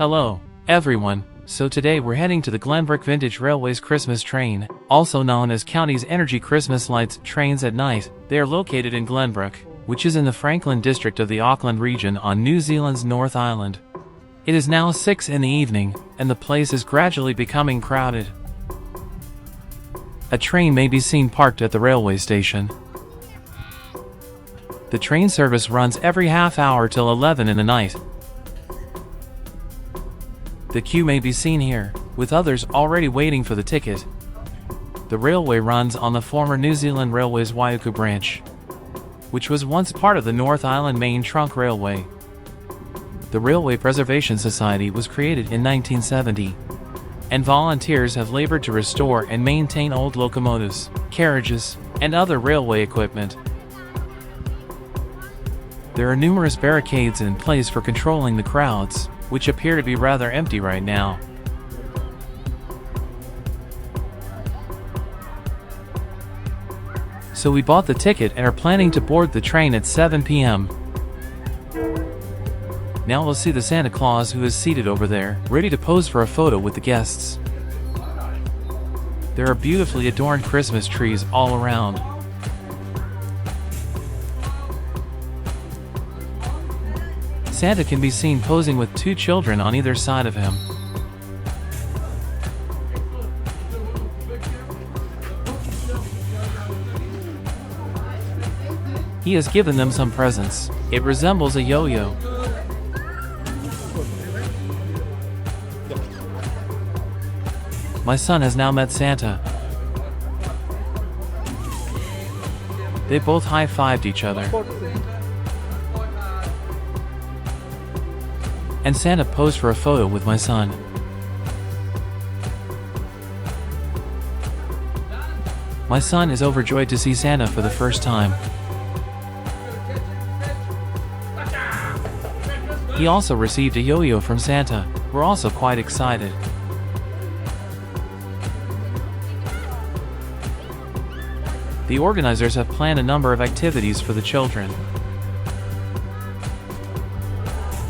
Hello, everyone. So today we're heading to the Glenbrook Vintage Railway's Christmas train, also known as County's Energy Christmas Lights trains at night. They are located in Glenbrook, which is in the Franklin district of the Auckland region on New Zealand's North Island. It is now 6 in the evening, and the place is gradually becoming crowded. A train may be seen parked at the railway station. The train service runs every half hour till 11 in the night. The queue may be seen here, with others already waiting for the ticket. The railway runs on the former New Zealand Railway's Waiuku branch, which was once part of the North Island Main Trunk Railway. The Railway Preservation Society was created in 1970, and volunteers have labored to restore and maintain old locomotives, carriages, and other railway equipment. There are numerous barricades in place for controlling the crowds, which appear to be rather empty right now. So we bought the ticket and are planning to board the train at 7 p.m. Now we'll see the Santa Claus, who is seated over there, ready to pose for a photo with the guests. There are beautifully adorned Christmas trees all around. Santa can be seen posing with 2 children on either side of him. He has given them some presents. It resembles a yo-yo. My son has now met Santa. They both high-fived each other. And Santa posed for a photo with my son. My son is overjoyed to see Santa for the first time. He also received a yo-yo from Santa. We're also quite excited. The organizers have planned a number of activities for the children.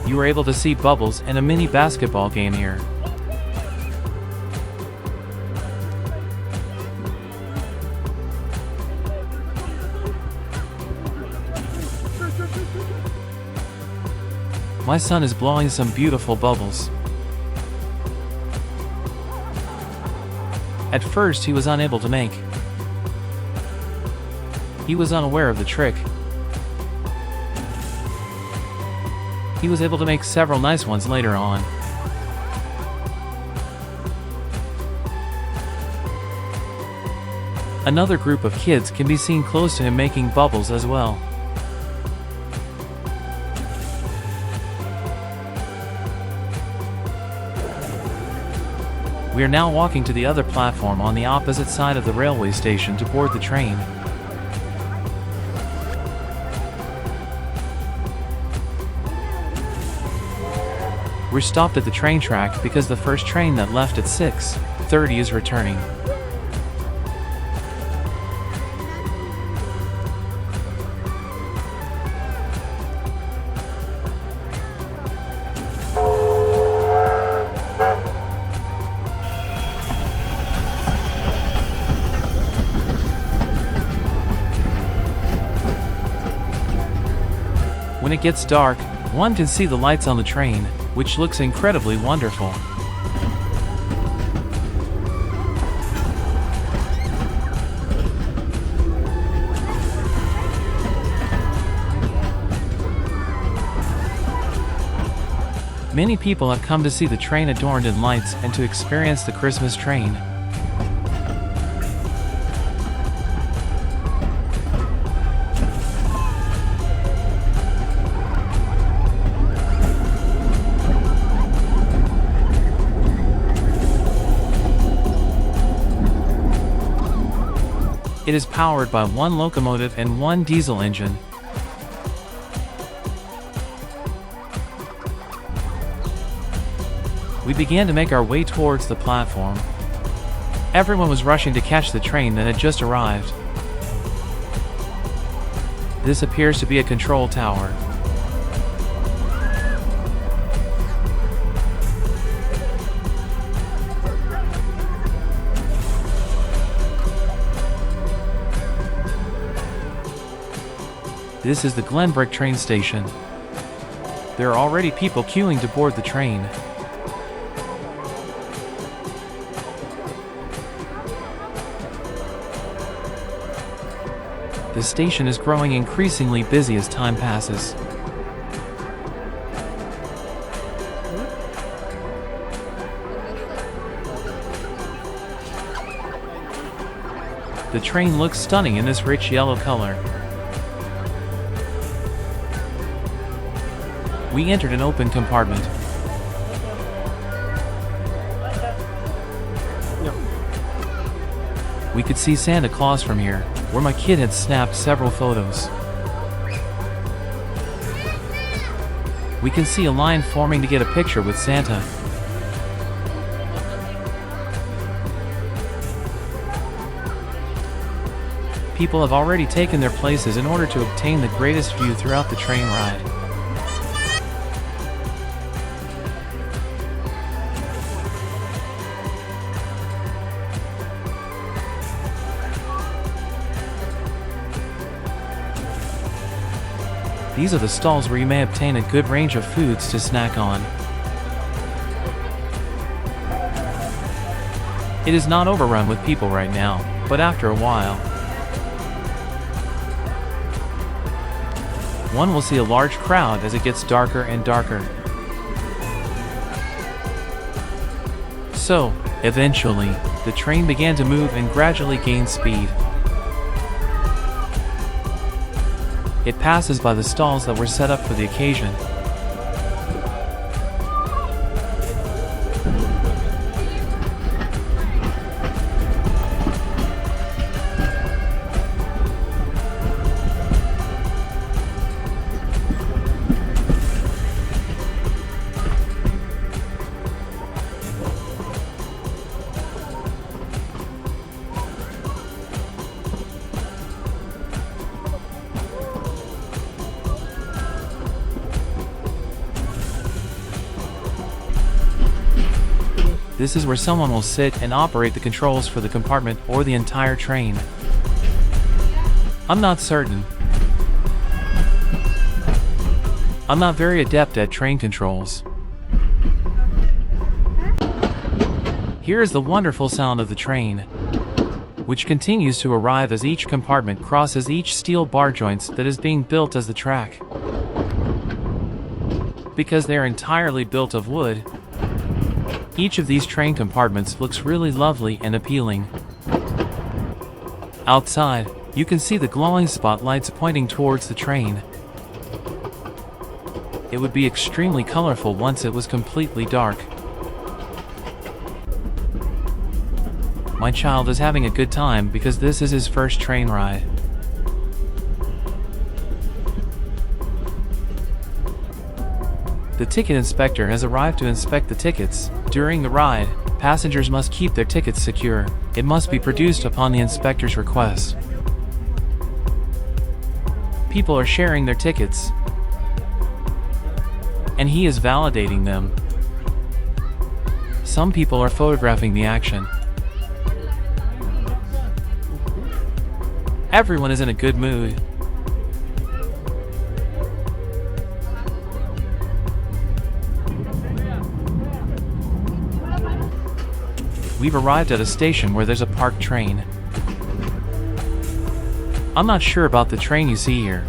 You were able to see bubbles and a mini basketball game here. My son is blowing some beautiful bubbles. At first he was unable to make. He was unaware of the trick. He was able to make several nice ones later on. Another group of kids can be seen close to him making bubbles as well. We are now walking to the other platform on the opposite side of the railway station to board the train. We're stopped at the train track because the first train that left at 6:30 is returning. When it gets dark, one can see the lights on the train, which looks incredibly wonderful. Many people have come to see the train adorned in lights and to experience the Christmas train. It is powered by 1 locomotive and 1 diesel engine. We began to make our way towards the platform. Everyone was rushing to catch the train that had just arrived. This appears to be a control tower. This is the Glenbrook train station. There are already people queuing to board the train. The station is growing increasingly busy as time passes. The train looks stunning in this rich yellow color. We entered an open compartment. We could see Santa Claus from here, where my kid had snapped several photos. We can see a line forming to get a picture with Santa. People have already taken their places in order to obtain the greatest view throughout the train ride. These are the stalls where you may obtain a good range of foods to snack on. It is not overrun with people right now, but after a while, one will see a large crowd as it gets darker and darker. So, eventually, the train began to move and gradually gain speed. It passes by the stalls that were set up for the occasion. This is where someone will sit and operate the controls for the compartment or the entire train. I'm not certain. I'm not very adept at train controls. Here is the wonderful sound of the train, which continues to arrive as each compartment crosses each steel bar joints that is being built as the track. Because they are entirely built of wood, each of these train compartments looks really lovely and appealing. Outside, you can see the glowing spotlights pointing towards the train. It would be extremely colorful once it was completely dark. My child is having a good time because this is his first train ride. The ticket inspector has arrived to inspect the tickets. During the ride, passengers must keep their tickets secure. It must be produced upon the inspector's request. People are sharing their tickets, and he is validating them. Some people are photographing the action. Everyone is in a good mood. We've arrived at a station where there's a parked train. I'm not sure about the train you see here.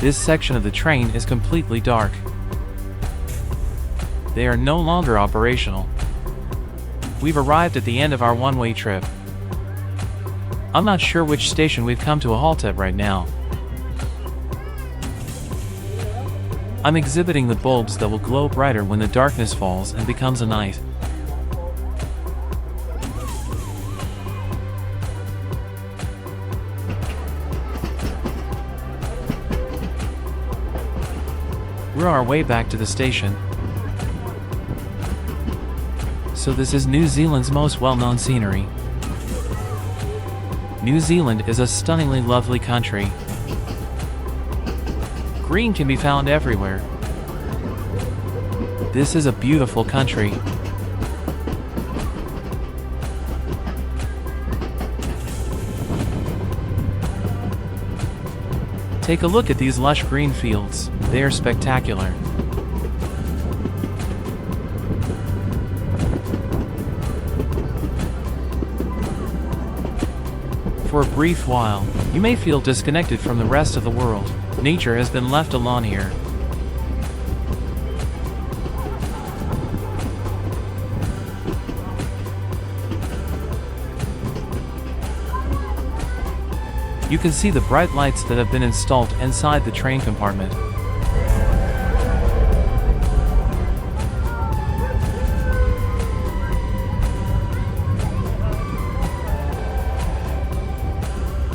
This section of the train is completely dark. They are no longer operational. We've arrived at the end of our one-way trip. I'm not sure which station we've come to a halt at right now. I'm exhibiting the bulbs that will glow brighter when the darkness falls and becomes a night. We're on our way back to the station. So this is New Zealand's most well-known scenery. New Zealand is a stunningly lovely country. Green can be found everywhere. This is a beautiful country. Take a look at these lush green fields. They are spectacular. For a brief while, you may feel disconnected from the rest of the world. Nature has been left alone here. You can see the bright lights that have been installed inside the train compartment.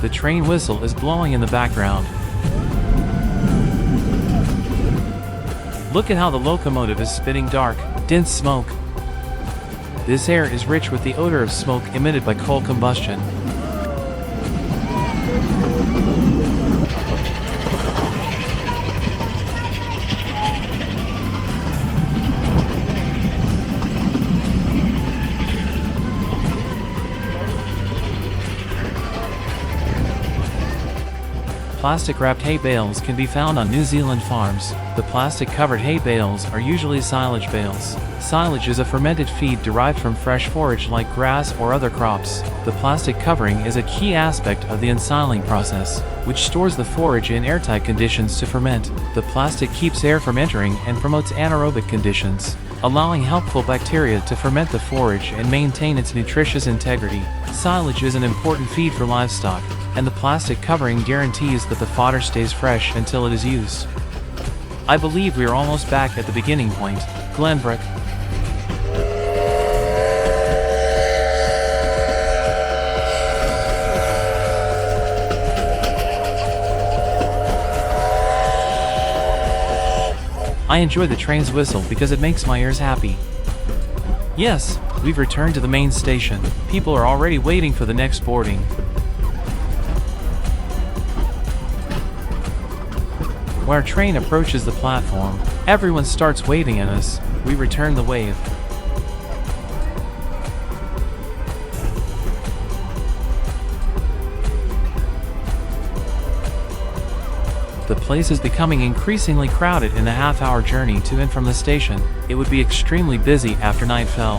The train whistle is blowing in the background. Look at how the locomotive is spitting dark, dense smoke. This air is rich with the odor of smoke emitted by coal combustion. Plastic-wrapped hay bales can be found on New Zealand farms. The plastic-covered hay bales are usually silage bales. Silage is a fermented feed derived from fresh forage like grass or other crops. The plastic covering is a key aspect of the ensiling process, which stores the forage in airtight conditions to ferment. The plastic keeps air from entering and promotes anaerobic conditions, allowing helpful bacteria to ferment the forage and maintain its nutritious integrity. Silage is an important feed for livestock, and the plastic covering guarantees that the fodder stays fresh until it is used. I believe we are almost back at the beginning point, Glenbrook. I enjoy the train's whistle because it makes my ears happy. Yes, we've returned to the main station. People are already waiting for the next boarding. When our train approaches the platform, everyone starts waving at us. We return the wave. The place is becoming increasingly crowded in the half-hour journey to and from the station. It would be extremely busy after night fell.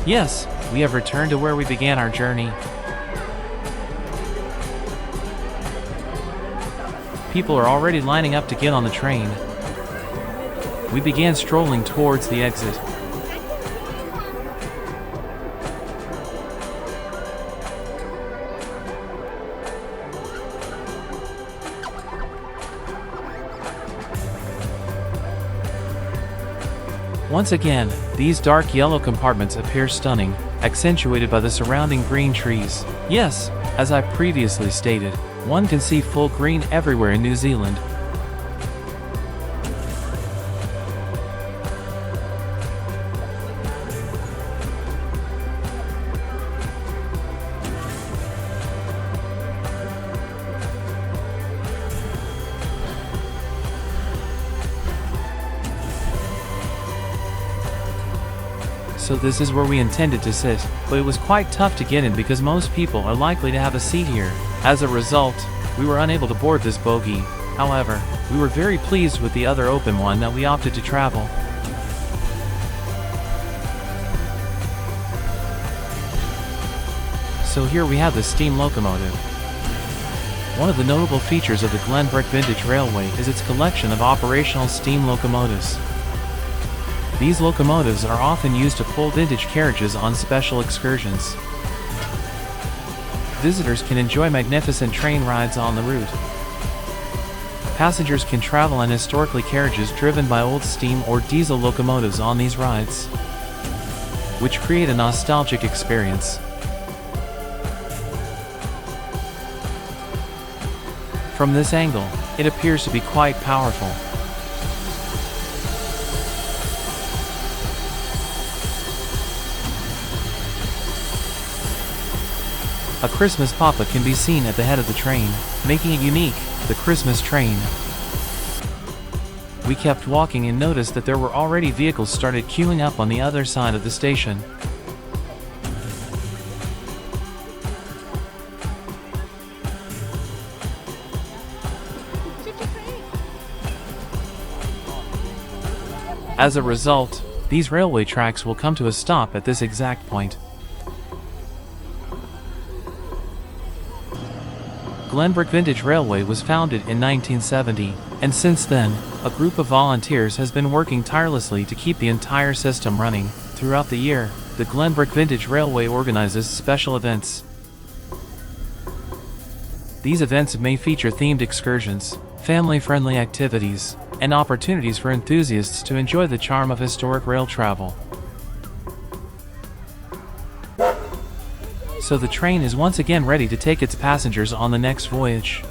Yes, we have returned to where we began our journey. People are already lining up to get on the train. We began strolling towards the exit. Once again, these dark yellow compartments appear stunning, accentuated by the surrounding green trees. Yes, as I previously stated, one can see full green everywhere in New Zealand. So this is where we intended to sit, but it was quite tough to get in because most people are likely to have a seat here. As a result, we were unable to board this bogie. However, we were very pleased with the other open one that we opted to travel. So here we have the steam locomotive. One of the notable features of the Glenbrook Vintage Railway is its collection of operational steam locomotives. These locomotives are often used to pull vintage carriages on special excursions. Visitors can enjoy magnificent train rides on the route. Passengers can travel in historically carriages driven by old steam or diesel locomotives on these rides, which create a nostalgic experience. From this angle, it appears to be quite powerful. A Christmas papa can be seen at the head of the train, making it unique, the Christmas train. We kept walking and noticed that there were already vehicles started queuing up on the other side of the station. As a result, these railway tracks will come to a stop at this exact point. Glenbrook Vintage Railway was founded in 1970, and since then, a group of volunteers has been working tirelessly to keep the entire system running. Throughout the year, the Glenbrook Vintage Railway organizes special events. These events may feature themed excursions, family-friendly activities, and opportunities for enthusiasts to enjoy the charm of historic rail travel. So the train is once again ready to take its passengers on the next voyage.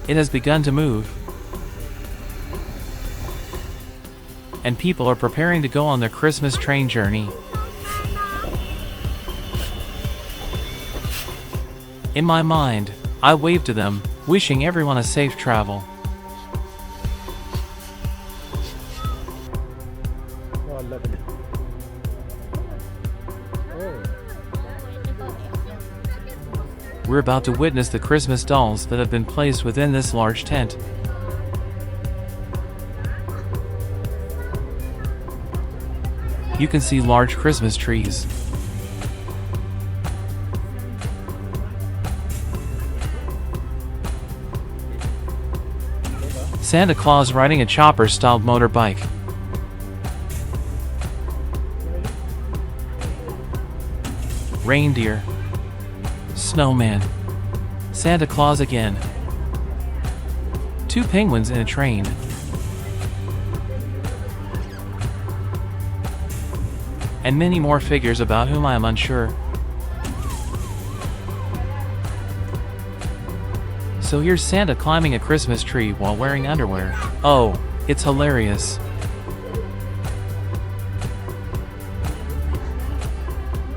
It has begun to move, and people are preparing to go on their Christmas train journey. In my mind, I wave to them, wishing everyone a safe travel. We're about to witness the Christmas dolls that have been placed within this large tent. You can see large Christmas trees. Santa Claus riding a chopper-styled motorbike. Reindeer. Snowman. Santa Claus again. 2 penguins in a train. And many more figures about whom I am unsure. So here's Santa climbing a Christmas tree while wearing underwear. Oh, it's hilarious.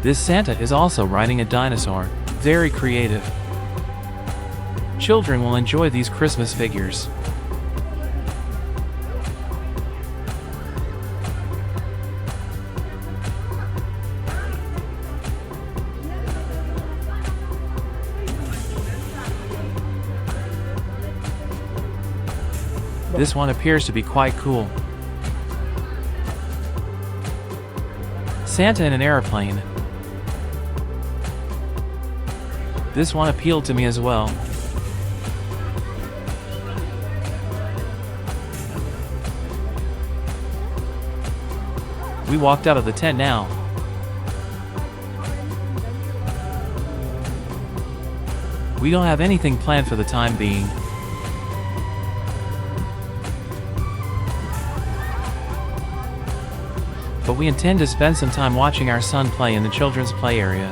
This Santa is also riding a dinosaur. Very creative. Children will enjoy these Christmas figures. This one appears to be quite cool. Santa in an airplane. This one appealed to me as well. We walked out of the tent now. We don't have anything planned for the time being. But we intend to spend some time watching our son play in the children's play area.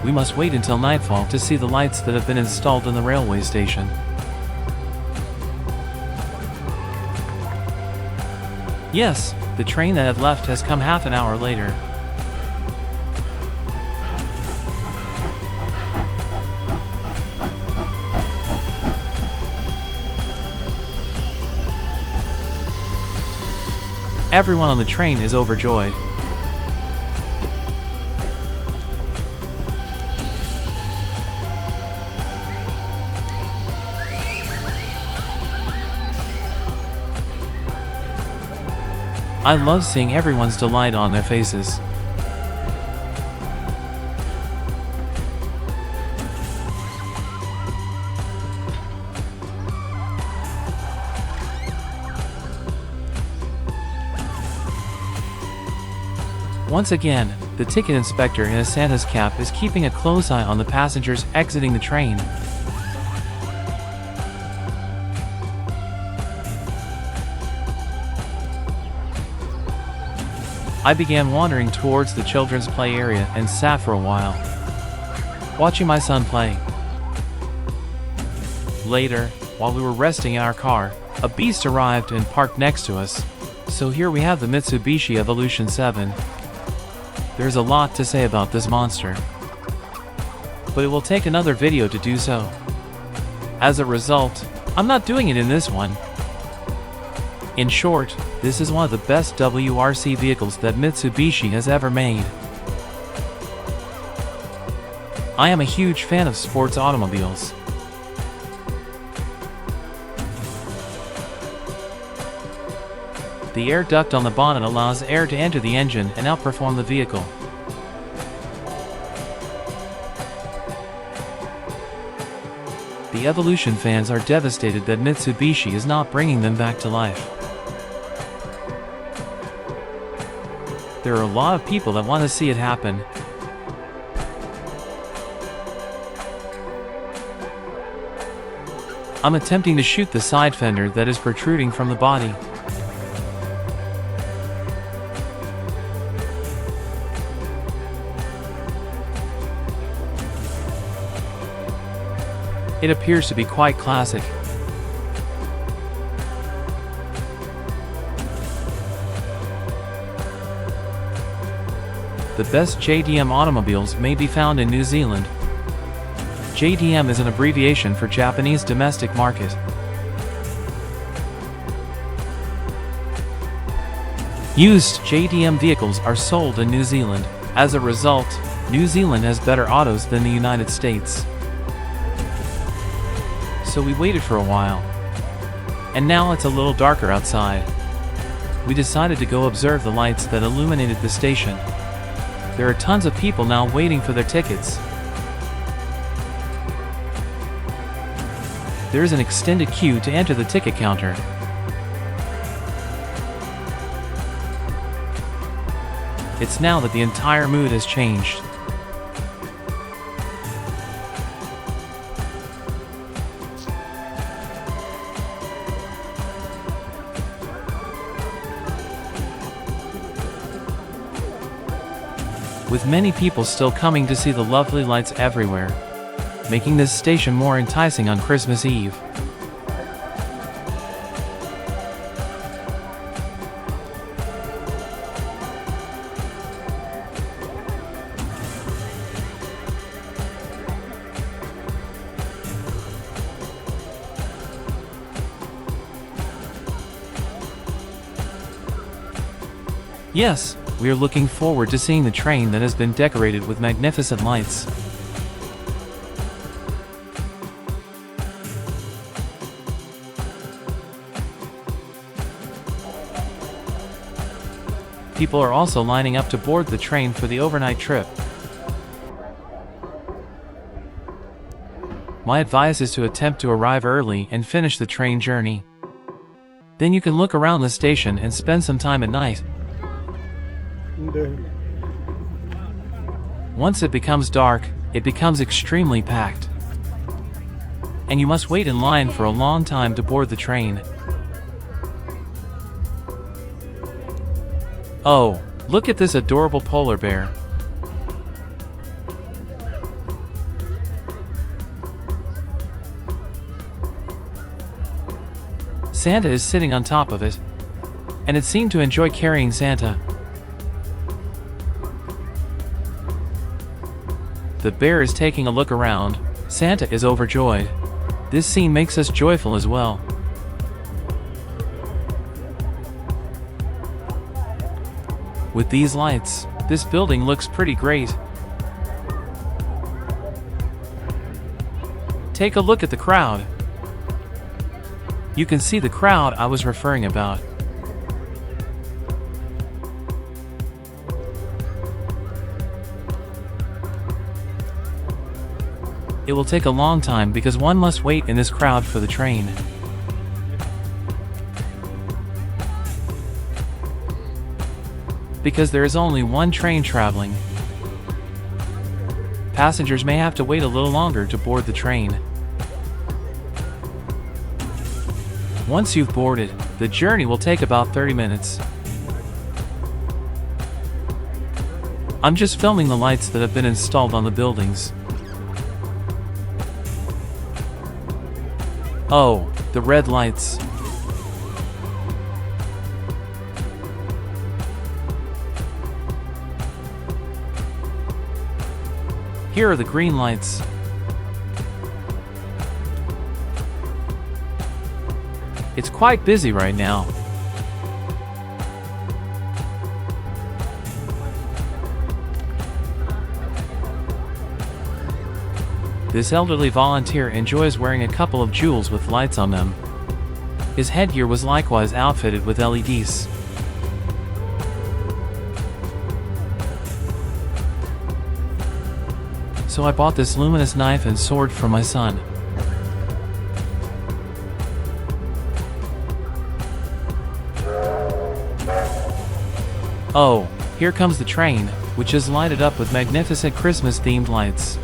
We must wait until nightfall to see the lights that have been installed in the railway station. Yes, the train that had left has come half an hour later. Everyone on the train is overjoyed. I love seeing everyone's delight on their faces. Once again, the ticket inspector in a Santa's cap is keeping a close eye on the passengers exiting the train. I began wandering towards the children's play area and sat for a while, watching my son play. Later, while we were resting in our car, a beast arrived and parked next to us. So here we have the Mitsubishi Evolution 7. There's a lot to say about this monster, but it will take another video to do so. As a result, I'm not doing it in this one. In short, this is one of the best WRC vehicles that Mitsubishi has ever made. I am a huge fan of sports automobiles. The air duct on the bonnet allows air to enter the engine and outperform the vehicle. The Evolution fans are devastated that Mitsubishi is not bringing them back to life. There are a lot of people that want to see it happen. I'm attempting to shoot the side fender that is protruding from the body. It appears to be quite classic. The best JDM automobiles may be found in New Zealand. JDM is an abbreviation for Japanese domestic market. Used JDM vehicles are sold in New Zealand. As a result, New Zealand has better autos than the United States. So we waited for a while. And now it's a little darker outside. We decided to go observe the lights that illuminated the station. There are tons of people now waiting for their tickets. There is an extended queue to enter the ticket counter. It's now that the entire mood has changed. With many people still coming to see the lovely lights everywhere, making this station more enticing on Christmas Eve. Yes, we are looking forward to seeing the train that has been decorated with magnificent lights. People are also lining up to board the train for the overnight trip. My advice is to attempt to arrive early and finish the train journey. Then you can look around the station and spend some time at night. Once it becomes dark, it becomes extremely packed. And you must wait in line for a long time to board the train. Oh, look at this adorable polar bear. Santa is sitting on top of it, and it seemed to enjoy carrying Santa. The bear is taking a look around. Santa is overjoyed. This scene makes us joyful as well. With these lights, this building looks pretty great. Take a look at the crowd. You can see the crowd I was referring about. It will take a long time because one must wait in this crowd for the train. Because there is only one train traveling. Passengers may have to wait a little longer to board the train. Once you've boarded, the journey will take about 30 minutes. I'm just filming the lights that have been installed on the buildings. Oh, the red lights. Here are the green lights. It's quite busy right now. This elderly volunteer enjoys wearing a couple of jewels with lights on them. His headgear was likewise outfitted with LEDs. So I bought this luminous knife and sword for my son. Oh, here comes the train, which is lighted up with magnificent Christmas-themed lights,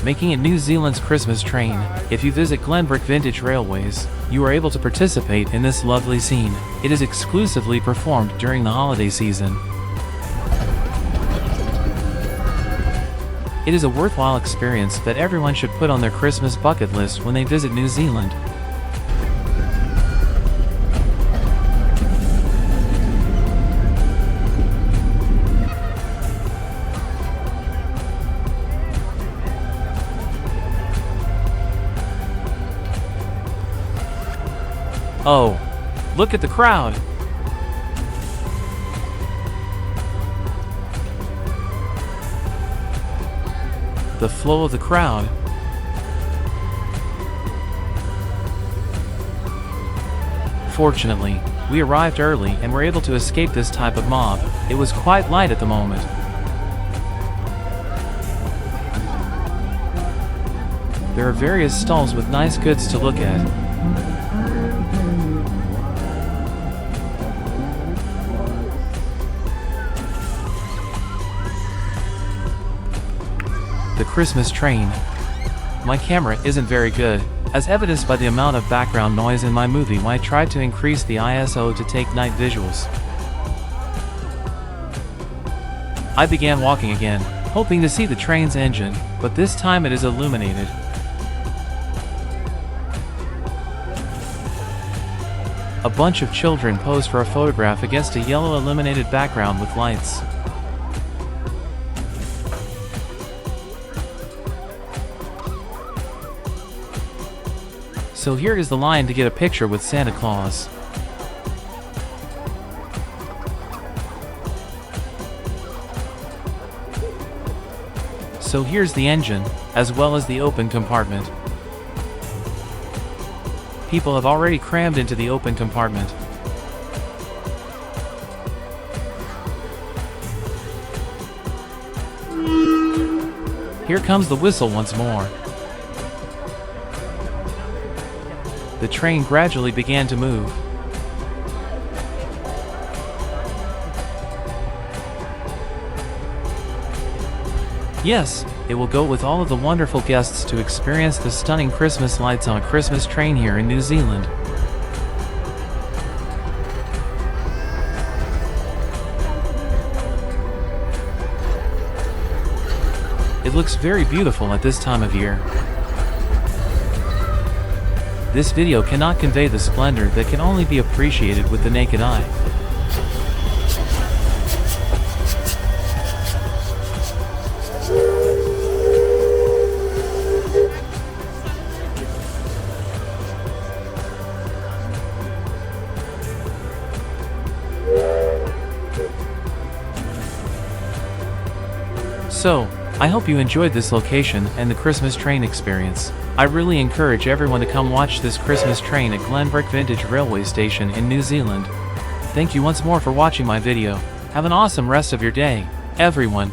making it New Zealand's Christmas train. If you visit Glenbrook Vintage Railways, you are able to participate in this lovely scene. It is exclusively performed during the holiday season. It is a worthwhile experience that everyone should put on their Christmas bucket list when they visit New Zealand. Oh, look at the crowd! The flow of the crowd. Fortunately, we arrived early and were able to escape this type of mob. It was quite light at the moment. There are various stalls with nice goods to look at. The Christmas train. My camera isn't very good, as evidenced by the amount of background noise in my movie when I tried to increase the ISO to take night visuals. I began walking again, hoping to see the train's engine, but this time it is illuminated. A bunch of children pose for a photograph against a yellow illuminated background with lights. So here is the line to get a picture with Santa Claus. So here's the engine, as well as the open compartment. People have already crammed into the open compartment. Here comes the whistle once more. The train gradually began to move. Yes, it will go with all of the wonderful guests to experience the stunning Christmas lights on a Christmas train here in New Zealand. It looks very beautiful at this time of year. This video cannot convey the splendor that can only be appreciated with the naked eye. So, I hope you enjoyed this location and the Christmas train experience. I really encourage everyone to come watch this Christmas train at Glenbrook Vintage Railway Station in New Zealand. Thank you once more for watching my video. Have an awesome rest of your day, everyone.